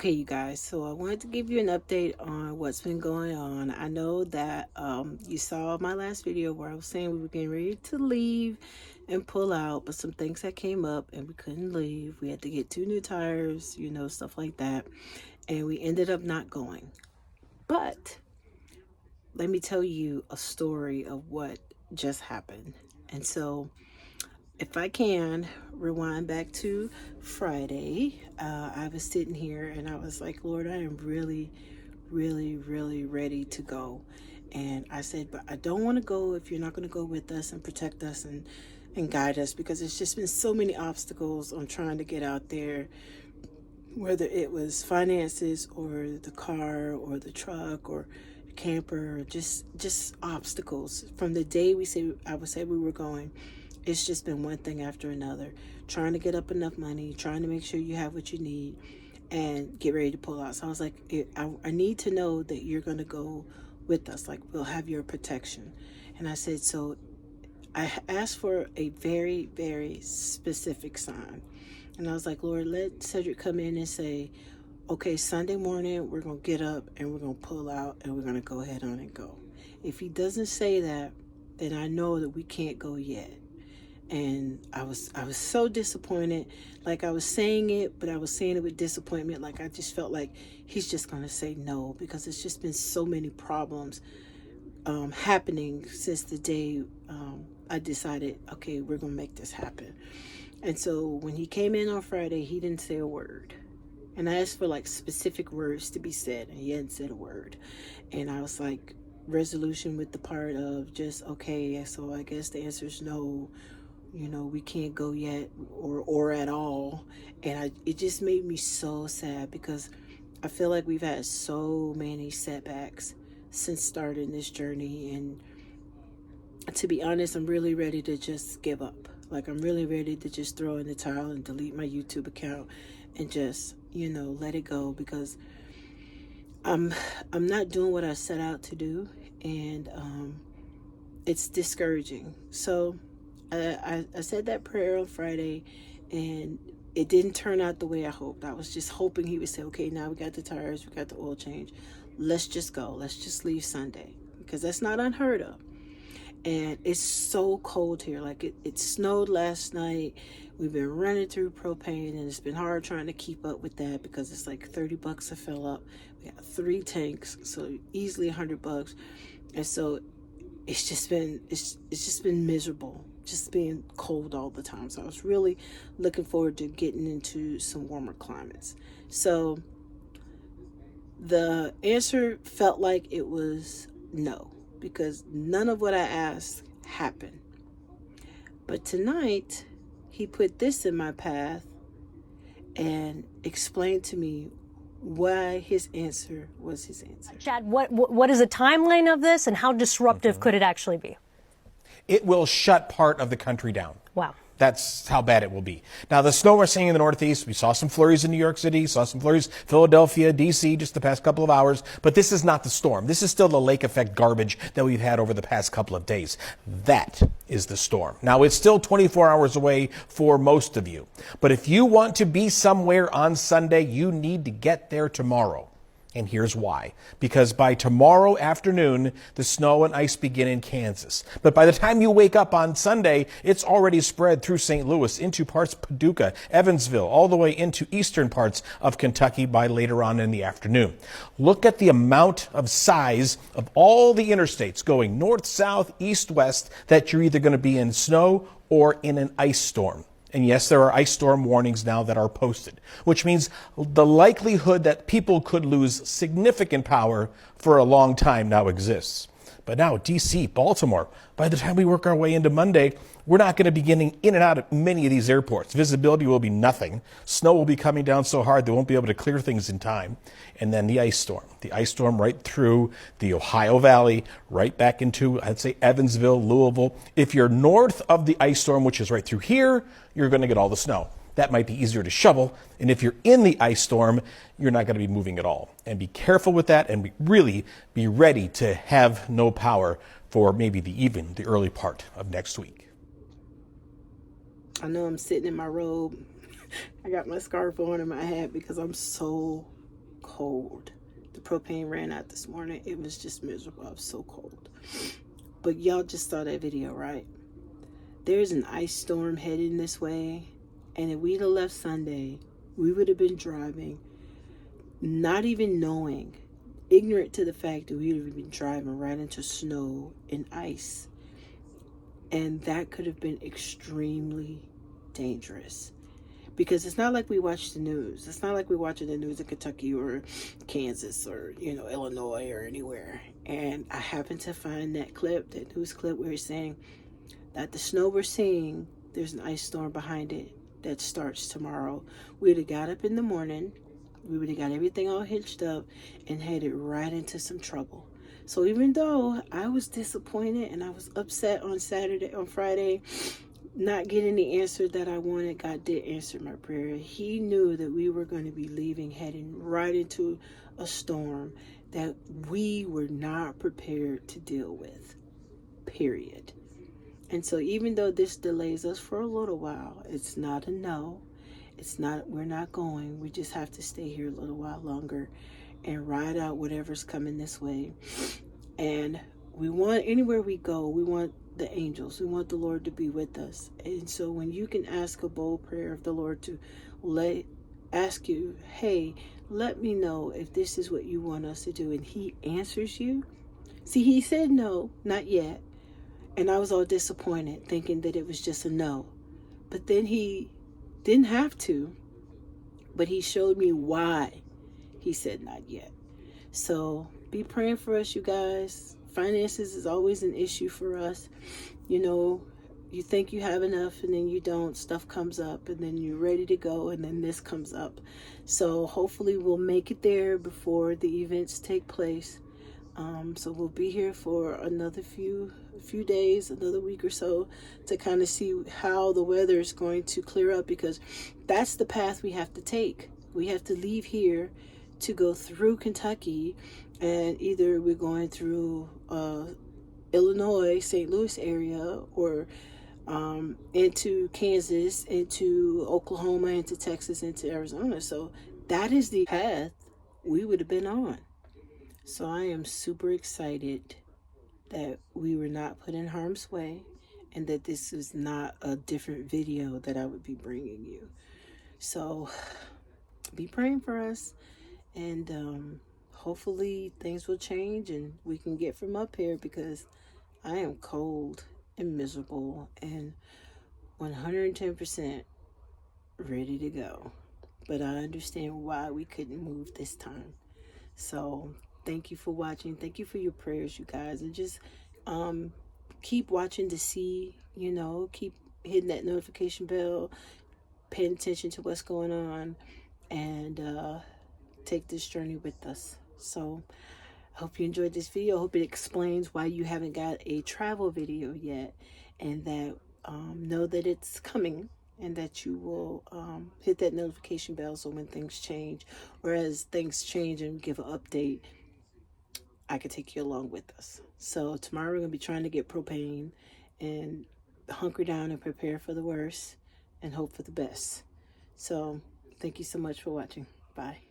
Okay, you guys, so I wanted to give you an update on what's been going on. I know that you saw my last video where I was saying we were getting ready to leave and pull out, but some things that came up and we couldn't leave. We had to get two new tires, stuff like that, and we ended up not going. But let me tell you a story of what just happened. And so if I can rewind back to Friday, I was sitting here and I was like, Lord, I am really, really, really ready to go. And I said, but I don't want to go if you're not going to go with us and protect us and guide us, because it's just been so many obstacles on trying to get out there, whether it was finances or the car or the truck or camper, or just obstacles from the day I would say we were going. It's just been one thing after another, trying to get up enough money, trying to make sure you have what you need and get ready to pull out. So I was like, I need to know that you're going to go with us. Like, we'll have your protection. And I said, so I asked for a very, very specific sign. And I was like, Lord, let Cedric come in and say, okay, Sunday morning, we're going to get up and we're going to pull out and we're going to go ahead on and go. If he doesn't say that, then I know that we can't go yet. And I was so disappointed. Like, I was saying it, but I was saying it with disappointment. Like, I just felt like he's just going to say no, because it's just been so many problems happening since the day I decided, okay, we're going to make this happen. And so when he came in on Friday, he didn't say a word. And I asked for like specific words to be said, and he hadn't said a word. And I was like, resolution with the part of just, okay, so I guess the answer is no. We can't go yet, or at all. And it just made me so sad, because I feel like we've had so many setbacks since starting this journey. And to be honest, I'm really ready to just give up. Like, I'm really ready to just throw in the towel and delete my YouTube account and just, let it go, because I'm not doing what I set out to do, and it's discouraging. So I said that prayer on Friday, and it didn't turn out the way I hoped. I was just hoping he would say, okay, now we got the tires, we got the oil change. Let's just go. Let's just leave Sunday, because that's not unheard of. And it's so cold here. Like, it snowed last night. We've been running through propane, and it's been hard trying to keep up with that, because it's like $30 to fill up. We got 3 tanks, so easily $100. And so it's just been miserable, just being cold all the time. So I was really looking forward to getting into some warmer climates. So the answer felt like it was no, because none of what I asked happened. But tonight, he put this in my path and explained to me why his answer was his answer. Chad, what is the timeline of this, and how disruptive could it actually be? It will shut part of the country down. Wow. That's how bad it will be. Now, the snow we're seeing in the Northeast, we saw some flurries in New York City, saw some flurries Philadelphia, D.C. just the past couple of hours, but this is not the storm. This is still the lake effect garbage that we've had over the past couple of days. That is the storm. Now, it's still 24 hours away for most of you, but if you want to be somewhere on Sunday, you need to get there tomorrow. And here's why. Because by tomorrow afternoon, the snow and ice begin in Kansas. But by the time you wake up on Sunday, it's already spread through St. Louis, into parts of Paducah, Evansville, all the way into eastern parts of Kentucky by later on in the afternoon. Look at the amount of size of all the interstates going north, south, east, west, that you're either going to be in snow or in an ice storm. And yes, there are ice storm warnings now that are posted, which means the likelihood that people could lose significant power for a long time now exists. But now, D.C., Baltimore, by the time we work our way into Monday, we're not going to be getting in and out of many of these airports. Visibility will be nothing. Snow will be coming down so hard they won't be able to clear things in time. And then the ice storm right through the Ohio Valley, right back into, I'd say, Evansville, Louisville. If you're north of the ice storm, which is right through here, you're going to get all the snow. That might be easier to shovel. And if you're in the ice storm, you're not going to be moving at all. And be careful with that, and really be ready to have no power for maybe even the early part of next week. I know I'm sitting in my robe. I got my scarf on and my hat because I'm so cold. The propane ran out this morning. It was just miserable. I was so cold. But y'all just saw that video, right? There's an ice storm heading this way. And if we'd have left Sunday, we would have been driving, not even knowing, ignorant to the fact that we would have been driving right into snow and ice. And that could have been extremely dangerous. Because it's not like we watch the news. It's not like we're watching the news in Kentucky or Kansas or, Illinois or anywhere. And I happened to find that clip, that news clip where it's saying that the snow we're seeing, there's an ice storm behind it that starts tomorrow. We'd have got up in the morning. We would have got everything all hitched up and headed right into some trouble. So even though I was disappointed and I was upset on Friday, not getting the answer that I wanted, God did answer my prayer. He knew that we were going to be leaving, heading right into a storm that we were not prepared to deal with, period. And so even though this delays us for a little while, it's not a no. We're not going. We just have to stay here a little while longer and ride out whatever's coming this way. And anywhere we go, we want the angels. We want the Lord to be with us. And so when you can ask a bold prayer of the Lord to ask you, hey, let me know if this is what you want us to do, and he answers you. See, he said no, not yet. And I was all disappointed, thinking that it was just a no. But then he didn't have to, but he showed me why he said not yet. So be praying for us, you guys. Finances is always an issue for us. You think you have enough and then you don't. Stuff comes up and then you're ready to go and then this comes up. So hopefully we'll make it there before the events take place. So we'll be here for another few days, another week or so, to kind of see how the weather is going to clear up, because that's the path we have to take. We have to leave here to go through Kentucky, and either we're going through Illinois, St. Louis area, or into Kansas, into Oklahoma, into Texas, into Arizona. So that is the path we would have been on. So I am super excited that we were not put in harm's way, and that this is not a different video that I would be bringing you. So be praying for us, and hopefully things will change and we can get from up here, because I am cold and miserable and 110% ready to go. But I understand why we couldn't move this time. So thank you for watching. Thank you for your prayers, you guys. And just keep watching to see, keep hitting that notification bell, paying attention to what's going on, and take this journey with us. So I hope you enjoyed this video. I hope it explains why you haven't got a travel video yet, and that know that it's coming, and that you will hit that notification bell, so when things change, or as things change and give an update, I could take you along with us. So tomorrow we're going to be trying to get propane and hunker down and prepare for the worst and hope for the best. So thank you so much for watching. Bye.